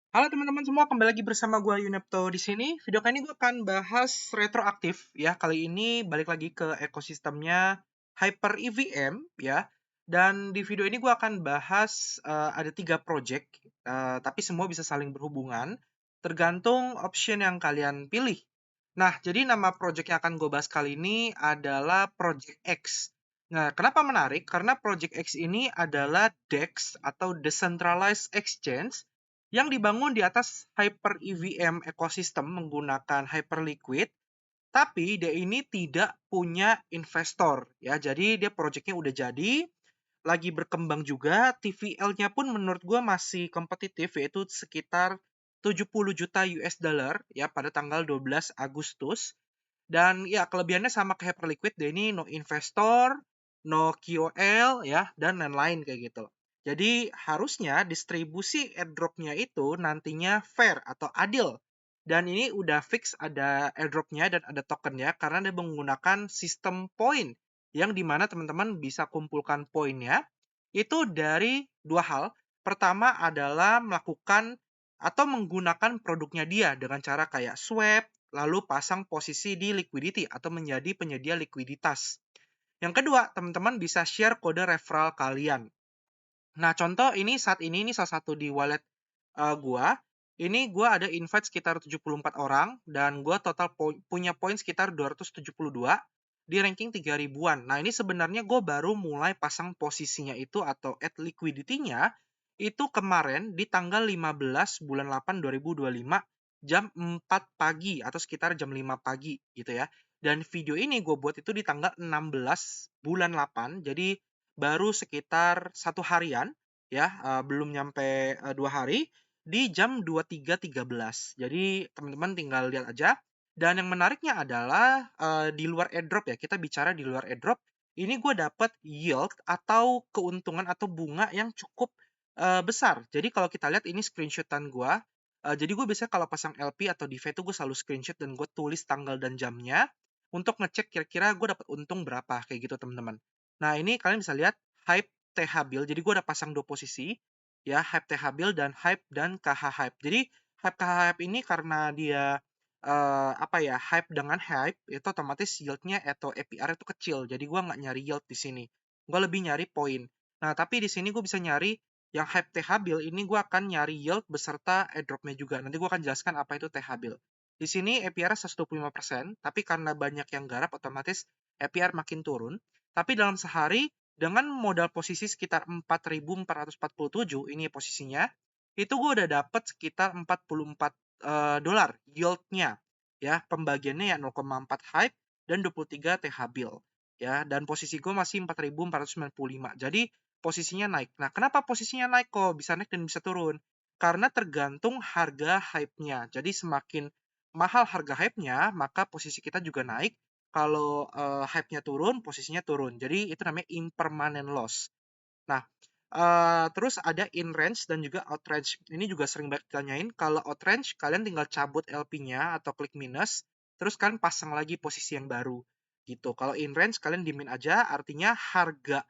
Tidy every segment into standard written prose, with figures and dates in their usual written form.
Halo teman-teman semua, kembali lagi bersama gue Yunepto di sini. Video kali ini gue akan bahas retroaktif ya. Kali ini balik lagi ke ekosistemnya Hyper EVM ya. Dan di video ini gue akan bahas ada 3 project, tapi semua bisa saling berhubungan tergantung option yang kalian pilih. Nah, jadi nama project yang akan gue bahas kali ini adalah Project X. Nah, kenapa menarik? Karena Project X ini adalah DEX atau Decentralized Exchange yang dibangun di atas Hyper EVM ecosystem menggunakan Hyperliquid, tapi dia ini tidak punya investor ya. Jadi dia projectnya udah jadi, lagi berkembang juga, TVL-nya pun menurut gue masih kompetitif yaitu sekitar 70 juta US dollar ya pada tanggal 12 Agustus. Dan ya kelebihannya sama kayak Hyperliquid, dia ini no investor, no QOL ya, dan lain-lain kayak gitu. Jadi harusnya distribusi airdrop-nya itu nantinya fair atau adil. Dan ini udah fix ada airdrop-nya dan ada token-nya karena dia menggunakan sistem poin yang dimana teman-teman bisa kumpulkan poinnya itu dari dua hal. Pertama adalah melakukan atau menggunakan produknya dia dengan cara kayak swap, lalu pasang posisi di liquidity atau menjadi penyedia likuiditas. Yang kedua, teman-teman bisa share kode referral kalian. Nah, contoh saat ini salah satu di wallet gua. Ini gua ada invite sekitar 74 orang dan gua total punya poin sekitar 272 di ranking 3 ribuan. Nah, ini sebenarnya gue baru mulai pasang posisinya itu atau add liquidity-nya itu kemarin di tanggal 15 bulan 8 2025 jam 4 pagi atau sekitar jam 5 pagi gitu ya. Dan video ini gue buat itu di tanggal 16 bulan 8, jadi baru sekitar 1 harian ya, belum nyampe 2 hari di jam 23.13. Jadi teman-teman tinggal lihat aja. Dan yang menariknya adalah di luar airdrop ya, kita bicara di luar airdrop, ini gue dapat yield atau keuntungan atau bunga yang cukup besar. Jadi kalau kita lihat ini screenshotan gue, jadi gue biasanya kalau pasang LP atau DeFi itu gue selalu screenshot dan gue tulis tanggal dan jamnya untuk ngecek kira-kira gue dapat untung berapa kayak gitu teman-teman. Nah ini kalian bisa lihat hype TH Bill. Jadi gue udah pasang 2 posisi ya, hype TH Bill dan hype dan KH hype. Jadi hype KH hype ini karena dia hype dengan hype itu otomatis yieldnya atau APR itu kecil. Jadi gue nggak nyari yield di sini. Gue lebih nyari poin. Nah tapi di sini gue bisa nyari yang hype TH Bill ini gue akan nyari yield beserta airdropnya juga. Nanti gue akan jelaskan apa itu TH Bill. Di sini APR 125%, tapi karena banyak yang garap otomatis APR makin turun. Tapi dalam sehari dengan modal posisi sekitar 4.447 ini posisinya, itu gue udah dapat sekitar 44 dolar yieldnya ya, pembagiannya ya 0,4 hype dan 23 TH Bill ya, dan posisi gue masih 4.495. Jadi posisinya naik. Nah, kenapa posisinya naik kok bisa naik dan bisa turun? Karena tergantung harga hype-nya. Jadi semakin mahal harga hype-nya, maka posisi kita juga naik. Kalau hype-nya turun, posisinya turun. Jadi itu namanya impermanent loss. Nah, terus ada in range dan juga out range. Ini juga sering banget ditanyain. Kalau out range, kalian tinggal cabut LP-nya atau klik minus, terus kalian pasang lagi posisi yang baru. Gitu. Kalau in range, kalian dimin aja, artinya harga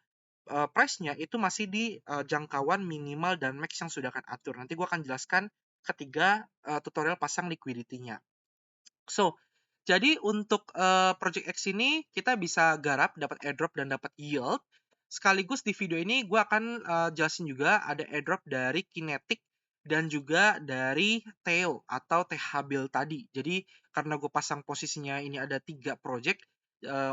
price-nya itu masih di jangkauan minimal dan max yang sudah akan atur. Nanti gue akan jelaskan ketiga tutorial pasang liquidity-nya. So, jadi untuk Project X ini kita bisa garap, dapat airdrop dan dapat yield. Sekaligus di video ini gue akan jelasin juga ada airdrop dari Kinetic dan juga dari Theo atau TH-Bill tadi. Jadi karena gue pasang posisinya ini ada 3 project,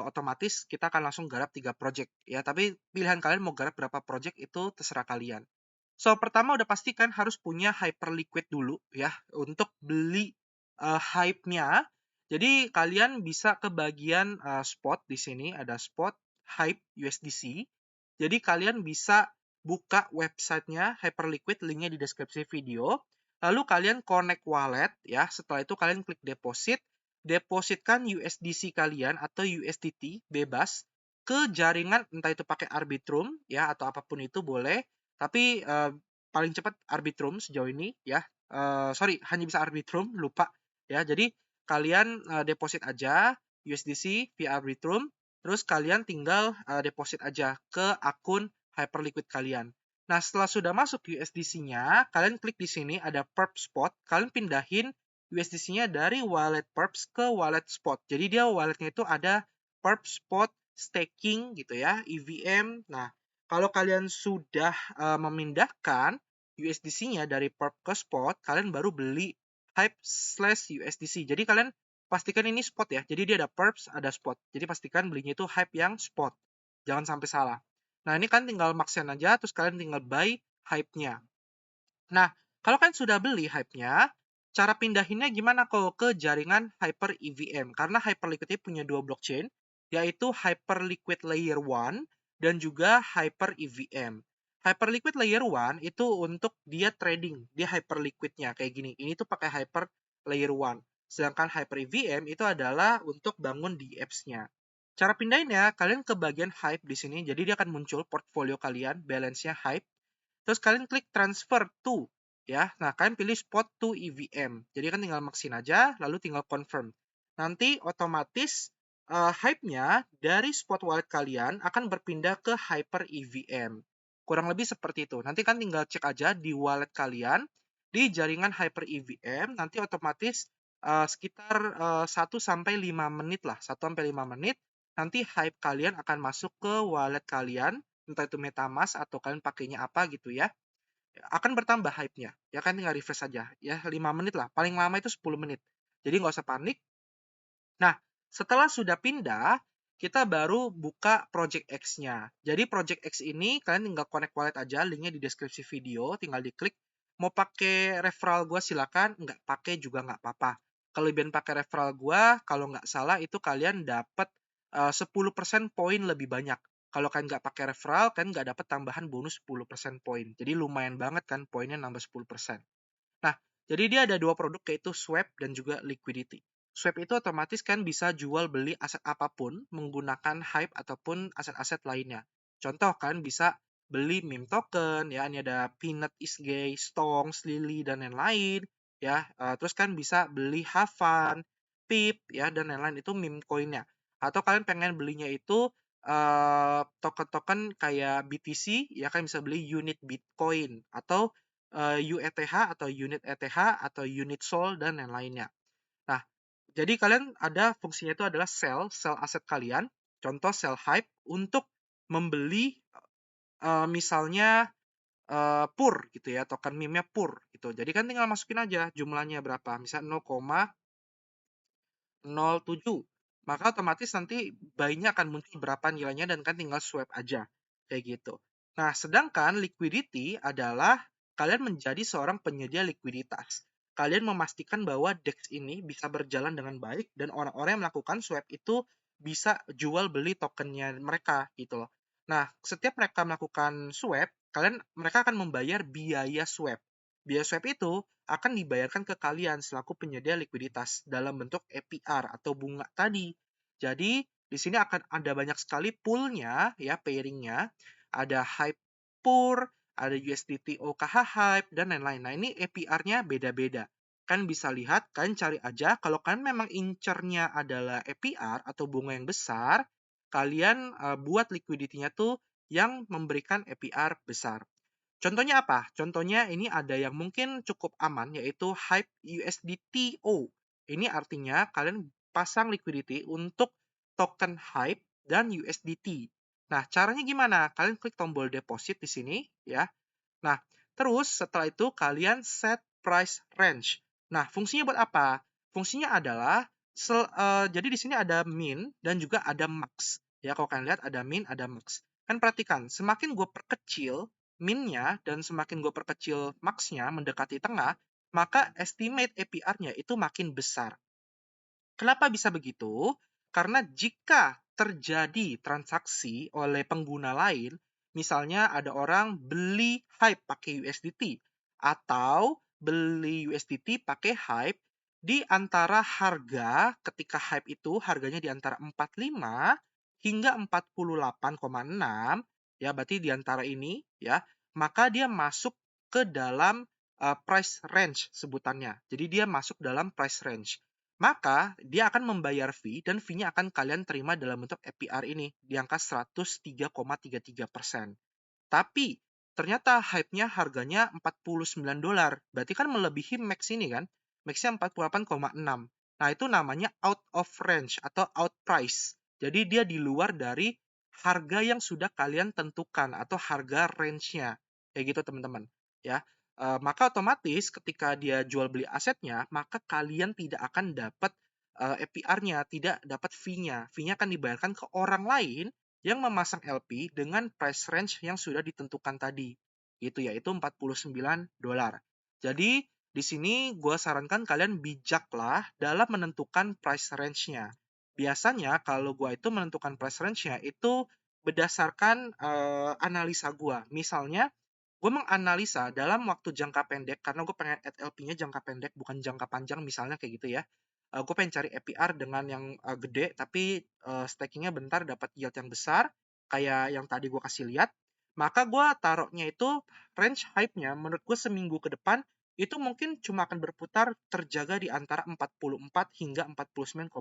otomatis kita akan langsung garap 3 project ya. Tapi pilihan kalian mau garap berapa project itu terserah kalian. So pertama udah pasti kan harus punya Hyperliquid dulu ya untuk beli hype-nya. Jadi kalian bisa ke bagian spot, di sini ada spot hype USDC. Jadi kalian bisa buka websitenya Hyperliquid, linknya di deskripsi video. Lalu kalian connect wallet ya. Setelah itu kalian klik deposit, depositkan USDC kalian atau USDT bebas ke jaringan, entah itu pakai Arbitrum ya atau apapun itu boleh. Tapi paling cepat Arbitrum sejauh ini ya. Sorry, hanya bisa Arbitrum, lupa ya. Jadi kalian deposit aja USDC via Arbitrum, terus kalian tinggal deposit aja ke akun Hyperliquid kalian. Nah, setelah sudah masuk USDC-nya, kalian klik di sini ada perp spot, kalian pindahin USDC-nya dari wallet perps ke wallet spot. Jadi dia walletnya itu ada perp spot staking gitu ya, EVM. Nah, kalau kalian sudah memindahkan USDC-nya dari perp ke spot, kalian baru beli Hype/USDC. Jadi kalian pastikan ini spot ya. Jadi dia ada perps, ada spot. Jadi pastikan belinya itu Hype yang spot. Jangan sampai salah. Nah, ini kan tinggal maksain aja, terus kalian tinggal buy hype-nya. Nah, kalau kalian sudah beli hype-nya, cara pindahinnya gimana kok ke jaringan Hyper EVM? Karena Hyperliquid ini punya dua blockchain, yaitu Hyperliquid Layer 1 dan juga Hyper EVM. Hyperliquid Layer 1 itu untuk dia trading, dia Hyperliquid-nya kayak gini. Ini tuh pakai Hyper Layer 1. Sedangkan Hyper EVM itu adalah untuk bangun di apps-nya. Cara pindahinnya, kalian ke bagian Hype di sini. Jadi dia akan muncul portfolio kalian, balance-nya Hype. Terus kalian klik transfer to, ya. Nah, kalian pilih spot to EVM. Jadi kan tinggal maksin aja, lalu tinggal confirm. Nanti otomatis hype-nya dari spot wallet kalian akan berpindah ke Hyper EVM. Kurang lebih seperti itu. Nanti kan tinggal cek aja di wallet kalian, di jaringan Hyper EVM, nanti otomatis sekitar 1 sampai 5 menit lah, 1 sampai 5 menit, nanti hype kalian akan masuk ke wallet kalian, entah itu MetaMask atau kalian pakainya apa gitu ya, akan bertambah hype-nya. Ya kan tinggal refresh saja. Ya 5 menit lah. Paling lama itu 10 menit. Jadi nggak usah panik. Nah, setelah sudah pindah, kita baru buka Project X-nya. Jadi Project X ini kalian tinggal connect wallet aja, linknya di deskripsi video, tinggal diklik. Mau pakai referral gue silakan, nggak pakai juga nggak apa-apa. Kelebihan pakai referral gue, kalau nggak salah itu kalian dapat 10% poin lebih banyak. Kalau kalian nggak pakai referral, kalian nggak dapat tambahan bonus 10% poin. Jadi lumayan banget kan poinnya nambah 10%. Nah, jadi dia ada dua produk yaitu Swap dan juga Liquidity. Swap itu otomatis kan bisa jual beli aset apapun menggunakan Hype ataupun aset-aset lainnya. Contoh kan bisa beli meme token, ya ini ada Peanut is Gay, Stonks, Lily dan lain-lain, ya. Terus kan bisa beli Havan, Pip, ya dan lain-lain itu meme coinnya. Atau kalian pengen belinya itu token-token kayak BTC, ya kan bisa beli unit Bitcoin atau UETH atau unit ETH atau unit SOL dan lain-lainnya. Nah, jadi kalian ada fungsinya itu adalah sell aset kalian, contoh sell Hype untuk membeli misalnya PUR gitu ya, token meme-nya PUR gitu. Jadi kan tinggal masukin aja jumlahnya berapa, misal 0,07. Maka otomatis nanti buy-nya akan muncul berapa nilainya dan kan tinggal swap aja. Kayak gitu. Nah, sedangkan liquidity adalah kalian menjadi seorang penyedia likuiditas. Kalian memastikan bahwa DEX ini bisa berjalan dengan baik dan orang-orang yang melakukan swap itu bisa jual beli tokennya mereka gitu loh. Nah, setiap mereka melakukan swap, mereka akan membayar biaya swap. Biaya swap itu akan dibayarkan ke kalian selaku penyedia likuiditas dalam bentuk APR atau bunga tadi. Jadi, di sini akan ada banyak sekali poolnya, ya, pairingnya. Ada Hype Pool, ada USDT OKH Hype, dan lain-lain. Nah, ini APR-nya beda-beda. Kan bisa lihat, kalian cari aja, kalau kalian memang incernya adalah APR atau bunga yang besar, kalian buat liquidity-nya tuh yang memberikan APR besar. Contohnya apa? Contohnya ini ada yang mungkin cukup aman, yaitu Hype USDTO. Ini artinya kalian pasang liquidity untuk token Hype dan USDT. Nah, caranya gimana? Kalian klik tombol deposit di sini, ya. Nah, terus setelah itu kalian set price range. Nah, fungsinya buat apa? Fungsinya adalah, jadi di sini ada min dan juga ada max. Ya, kalau kalian lihat ada min, ada max. Kan perhatikan, semakin gue perkecil min-nya dan semakin gue perkecil max-nya mendekati tengah, maka estimate APR-nya itu makin besar. Kenapa bisa begitu? Karena jika terjadi transaksi oleh pengguna lain, misalnya ada orang beli Hype pakai USDT atau beli USDT pakai Hype, di antara harga ketika Hype itu harganya di antara 45 hingga 48,6, ya berarti di antara ini ya, maka dia masuk ke dalam price range sebutannya. Jadi dia masuk dalam price range. Maka dia akan membayar fee dan fee-nya akan kalian terima dalam bentuk APR ini di angka 103,33%. Tapi ternyata hype-nya harganya $49. Berarti kan melebihi max ini kan. Max-nya 48,6. Nah, itu namanya out of range atau out price. Jadi dia di luar dari harga yang sudah kalian tentukan atau harga range-nya. Kayak gitu teman-teman. Ya, maka otomatis ketika dia jual beli asetnya, maka kalian tidak akan dapat APR-nya, tidak dapat fee-nya. Fee-nya akan dibayarkan ke orang lain yang memasang LP dengan price range yang sudah ditentukan tadi. Gitu, yaitu $49. Jadi, di sini gue sarankan kalian bijaklah dalam menentukan price range-nya. Biasanya kalau gue itu menentukan price range-nya itu berdasarkan analisa gue. Misalnya, gue menganalisa dalam waktu jangka pendek, karena gue pengen add LP-nya jangka pendek, bukan jangka panjang, misalnya kayak gitu ya. Gue pengen cari APR dengan yang gede, tapi stakingnya bentar, dapat yield yang besar, kayak yang tadi gue kasih lihat. Maka gue taruhnya itu, range hype-nya menurut gue seminggu ke depan, itu mungkin cuma akan berputar terjaga di antara 44 hingga $49,9.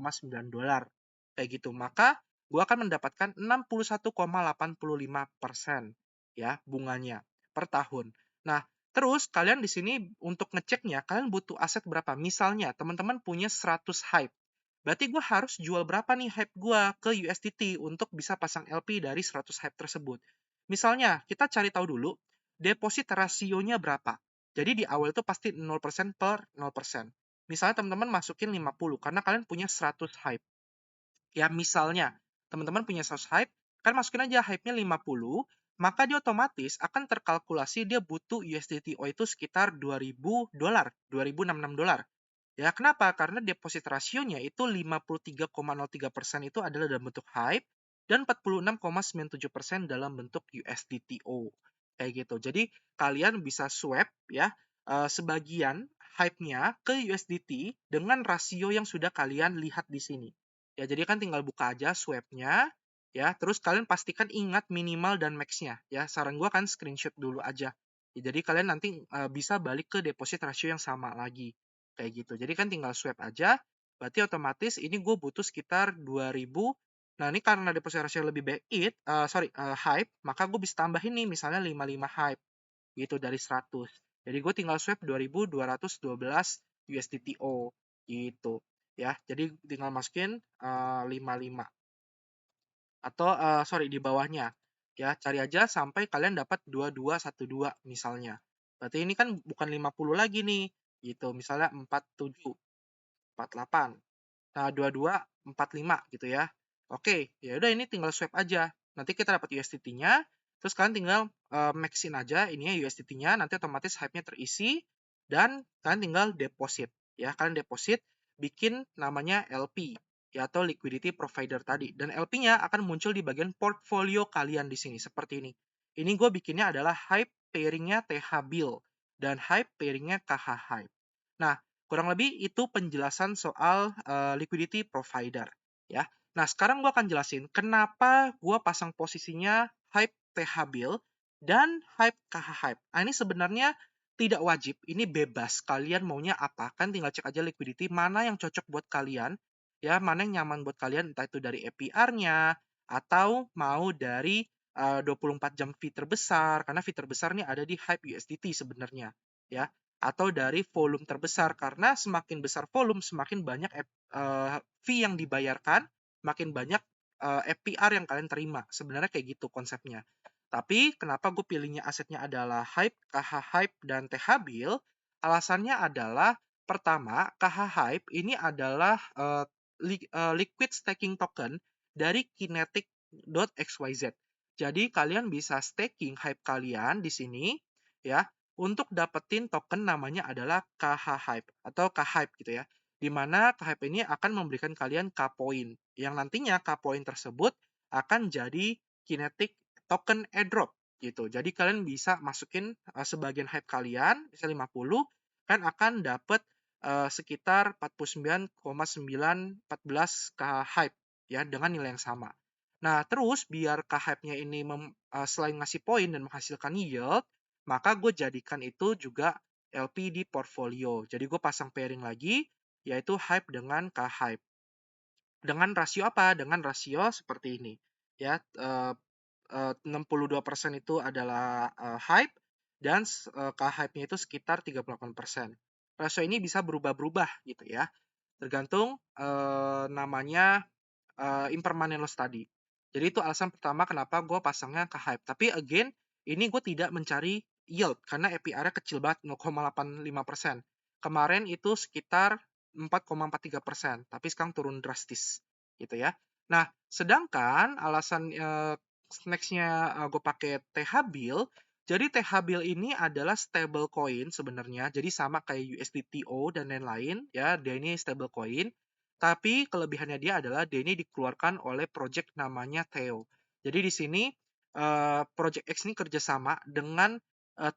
Kayak gitu. Maka gue akan mendapatkan 61,85% ya bunganya per tahun. Nah, terus kalian di sini untuk ngeceknya, kalian butuh aset berapa? Misalnya, teman-teman punya 100 hype. Berarti gue harus jual berapa nih hype gue ke USDT untuk bisa pasang LP dari 100 hype tersebut. Misalnya, kita cari tahu dulu, deposit rasionya berapa. Jadi di awal itu pasti 0% per 0%. Misalnya teman-teman masukin 50, karena kalian punya 100 hype. Ya, misalnya, teman-teman punya 100 hype, kan masukin aja hype-nya 50, maka dia otomatis akan terkalkulasi dia butuh USDTO itu sekitar $2.000, $2.066. Ya, kenapa? Karena deposit rasionya itu 53,03% itu adalah dalam bentuk hype dan 46,97% dalam bentuk USDTO. Kayak gitu. Jadi, kalian bisa swap ya sebagian hype-nya ke USDT dengan rasio yang sudah kalian lihat di sini. Ya, jadi kan tinggal buka aja swap-nya, ya. Terus kalian pastikan ingat minimal dan max-nya. Ya, saran gua kan screenshot dulu aja. Ya, jadi kalian nanti bisa balik ke deposit rasio yang sama lagi. Kayak gitu. Jadi kan tinggal swap aja, berarti otomatis ini gue butuh sekitar 2000. Nah, ini karena deposit rasio lebih baik hype, maka gue bisa tambahin nih misalnya 55 hype gitu dari 100. Jadi gue tinggal swap 2212 USDTO gitu ya. Jadi tinggal masukin 55 atau di bawahnya. Ya, cari aja sampai kalian dapat 2212 misalnya. Berarti ini kan bukan 50 lagi nih, gitu. Misalnya 47, 48. Nah, 2245 gitu ya. Oke, ya udah ini tinggal swap aja. Nanti kita dapat USDT-nya, terus kalian tinggal max-in aja ininya USDT-nya, nanti otomatis hype-nya terisi dan kalian tinggal deposit ya. Kalian deposit bikin namanya LP ya atau liquidity provider tadi dan LP-nya akan muncul di bagian portfolio kalian di sini seperti ini. Ini gue bikinnya adalah hype pairing-nya TH Bill dan hype pairing-nya KH Hype. Nah, kurang lebih itu penjelasan soal liquidity provider ya. Nah, sekarang gue akan jelasin kenapa gue pasang posisinya hype TH Bill dan hype KH Hype. Nah, ini sebenarnya tidak wajib, ini bebas. Kalian maunya apa? Kan tinggal cek aja liquidity mana yang cocok buat kalian, ya, mana yang nyaman buat kalian, entah itu dari APR-nya atau mau dari 24 jam fee terbesar, karena fee terbesar ini ada di hype USDT sebenarnya, ya atau dari volume terbesar karena semakin besar volume semakin banyak fee yang dibayarkan, makin banyak APR yang kalian terima. Sebenarnya kayak gitu konsepnya. Tapi kenapa gue pilihnya asetnya adalah Hype, KH Hype, dan TH Bill? Alasannya adalah pertama, KH Hype ini adalah liquid staking token dari Kinetic.xyz. Jadi kalian bisa staking Hype kalian di sini ya untuk dapetin token namanya adalah KH Hype atau K-Hype gitu ya. Di mana K-Hype ini akan memberikan kalian K-Point yang nantinya K-Point tersebut akan jadi kinetic token airdrop gitu. Jadi kalian bisa masukin sebagian hype kalian, bisa 50, kan akan dapat sekitar 49,914 K-Hype ya dengan nilai yang sama. Nah, terus biar K-Hype-nya ini selain ngasih poin dan menghasilkan yield, maka gue jadikan itu juga LP di portfolio. Jadi gue pasang pairing lagi, yaitu hype dengan K-hype. Dengan rasio apa? Dengan rasio seperti ini. Ya, 62% itu adalah hype, dan K-hype-nya itu sekitar 38%. Rasio ini bisa berubah-berubah gitu ya, tergantung namanya impermanent loss tadi. Jadi itu alasan pertama kenapa gue pasangnya ke hype. Tapi again, ini gue tidak mencari yield karena APR-nya kecil banget, 0,85%. Kemarin itu sekitar 4,43%, tapi sekarang turun drastis gitu ya. Nah, sedangkan alasan next-nya gue pakai TH-Bill, jadi TH-Bill ini adalah stable coin sebenarnya, jadi sama kayak USDTO dan lain-lain ya, dia ini stable coin. Tapi kelebihannya dia adalah dia ini dikeluarkan oleh project namanya Theo. Jadi di sini Project X ini kerjasama dengan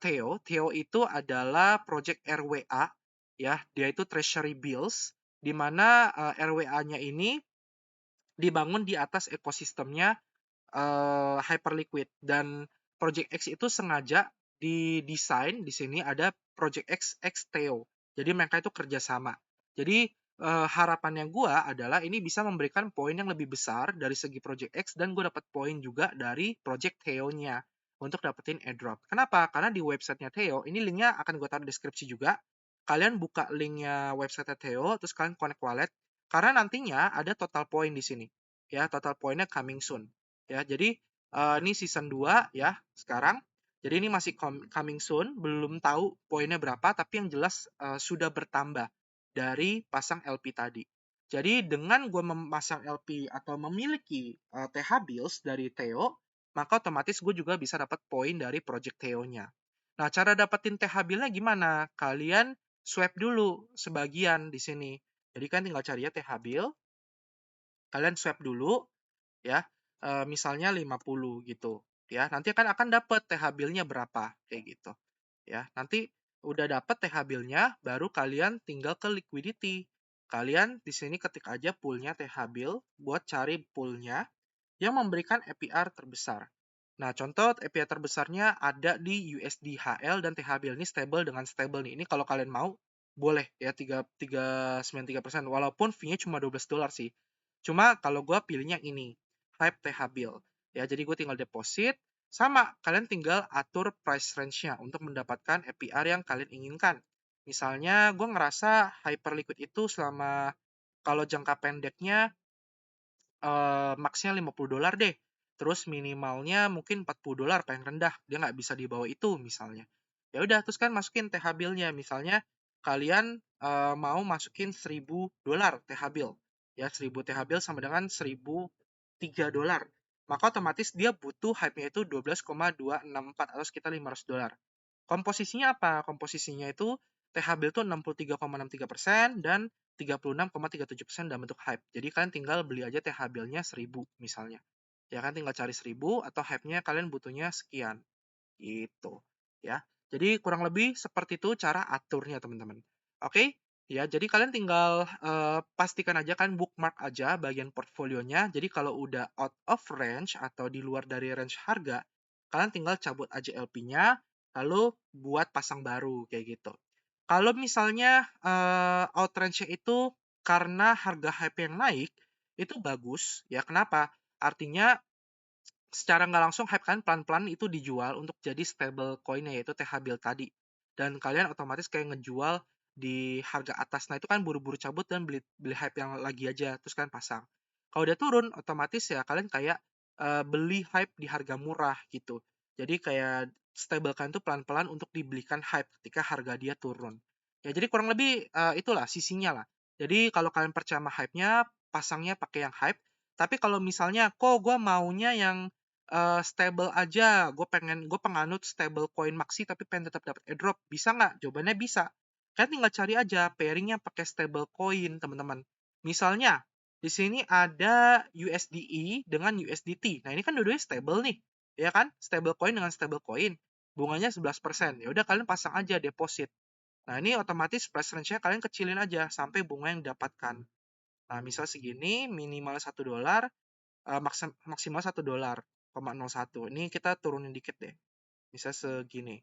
Theo. Theo itu adalah project RWA, ya, dia itu Treasury Bills, di mana RWA-nya ini dibangun di atas ekosistemnya Hyperliquid, dan Project X itu sengaja didesain di sini ada Project X X Theo. Jadi mereka itu kerjasama. Jadi harapannya gue adalah ini bisa memberikan poin yang lebih besar dari segi Project X, dan gue dapat poin juga dari Project Theo-nya untuk dapetin airdrop. Kenapa? Karena di websitenya Theo, ini linknya akan gue taruh di deskripsi juga. Kalian buka linknya website Theo, terus kalian connect wallet, karena nantinya ada total point di sini. Ya, total poinnya coming soon. Ya, jadi ini season 2 ya sekarang. Jadi ini masih coming soon, belum tahu poinnya berapa, tapi yang jelas sudah bertambah dari pasang LP tadi. Jadi dengan gue memasang LP atau memiliki TH Bills dari Theo, maka otomatis gue juga bisa dapat poin dari project Theo-nya. Nah, cara dapetin TH Bill-nya gimana? Kalian swipe dulu sebagian di sini. Jadi kan tinggal cari ya TH Bill, kalian swipe dulu ya, misalnya 50 gitu ya, nanti akan dapat TH bill-nya berapa kayak gitu ya. Nanti udah dapat TH bill-nya, baru kalian tinggal ke liquidity. Kalian di sini ketik aja pool-nya TH bill buat cari pool-nya yang memberikan APR terbesar. Nah, contoh APR terbesarnya ada di USD HL, dan TH bill ini stable dengan stable nih. Ini kalau kalian mau boleh ya 3,93%, walaupun fee-nya cuma $12 sih. Cuma kalau gue pilihnya ini, Hype TH Bill. Ya, jadi gue tinggal deposit, sama kalian tinggal atur price range-nya untuk mendapatkan APR yang kalian inginkan. Misalnya gue ngerasa Hyperliquid itu selama kalau jangka pendeknya max-nya $50 deh. Terus minimalnya mungkin $40 paling rendah. Dia nggak bisa di bawah itu misalnya. Ya udah, terus kan masukin TH bill-nya. Misalnya kalian mau masukin $1.000 TH bill. Ya, 1.000 TH bill sama dengan $1.003. Maka otomatis dia butuh hype-nya itu 12,264 atau sekitar $500. Komposisinya apa? Komposisinya itu TH bill itu 63,63% dan 36,37% dalam bentuk hype. Jadi kalian tinggal beli aja TH bill-nya 1000 misalnya. Ya kan, tinggal cari 1000 atau hype-nya kalian butuhnya sekian. Gitu. Ya. Jadi kurang lebih seperti itu cara aturnya, teman-teman. Oke? Ya, jadi kalian tinggal pastikan aja kan bookmark aja bagian portfolionya. Jadi kalau udah out of range atau di luar dari range harga, kalian tinggal cabut aja LP-nya, lalu buat pasang baru kayak gitu. Kalau misalnya outrange-nya itu karena harga hype yang naik, itu bagus ya. Kenapa? Artinya secara nggak langsung hype kalian pelan-pelan itu dijual untuk jadi stable coin-nya, yaitu TH Bill tadi. Dan kalian otomatis kayak ngejual di harga atas. Nah, itu kan buru-buru cabut dan beli hype yang lagi aja, terus kalian pasang. Kalau udah turun, otomatis ya kalian kayak beli hype di harga murah gitu. Jadi kayak stable kalian tuh pelan-pelan untuk dibelikan hype ketika harga dia turun. Ya, jadi kurang lebih itulah sisinya lah. Jadi kalau kalian percaya sama hype-nya, pasangnya pakai yang hype. Tapi kalau misalnya, kok gue maunya yang stable aja, gue penganut stable coin maxi tapi pengen tetap dapat airdrop, bisa nggak? Jawabannya bisa. Kalian tinggal cari aja pairingnya pakai stable coin, teman-teman. Misalnya di sini ada USDE dengan USDT. Nah, ini kan dua-duanya stable nih, ya kan? Stable coin dengan stable coin, bunganya 11%. Ya udah, kalian pasang aja deposit. Nah, ini otomatis price range-nya kalian kecilin aja sampai bunga yang didapatkan. Nah, misal segini, minimal $1, maksimal $1,01. Ini kita turunin dikit deh. Bisa segini.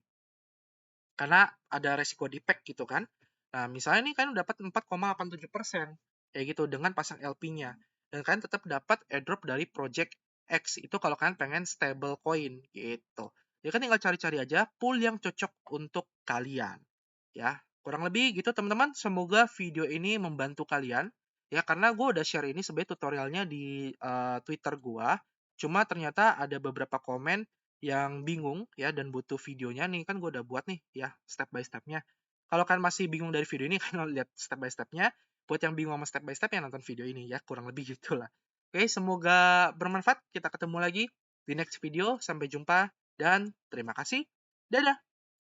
Karena ada resiko defect gitu kan. Nah, misalnya ini kan dapat 4,87%. Kayak gitu dengan pasang LP-nya. Dan kalian tetap dapat airdrop dari project X. Itu kalau kalian pengen stable coin gitu. Ya kan tinggal cari-cari aja pool yang cocok untuk kalian. Ya, kurang lebih gitu teman-teman. Semoga video ini membantu kalian. Ya, karena gue udah share ini sebagai tutorialnya di Twitter gue. Cuma ternyata ada beberapa komen yang bingung ya dan butuh videonya nih kan gue udah buat nih ya step by stepnya. Kalau kalian masih bingung dari video ini kan lihat step by stepnya. Buat yang bingung sama step by step ya nonton video ini ya kurang lebih gitulah. Oke, semoga bermanfaat. Kita ketemu lagi di next video. Sampai jumpa dan terima kasih. Dadah.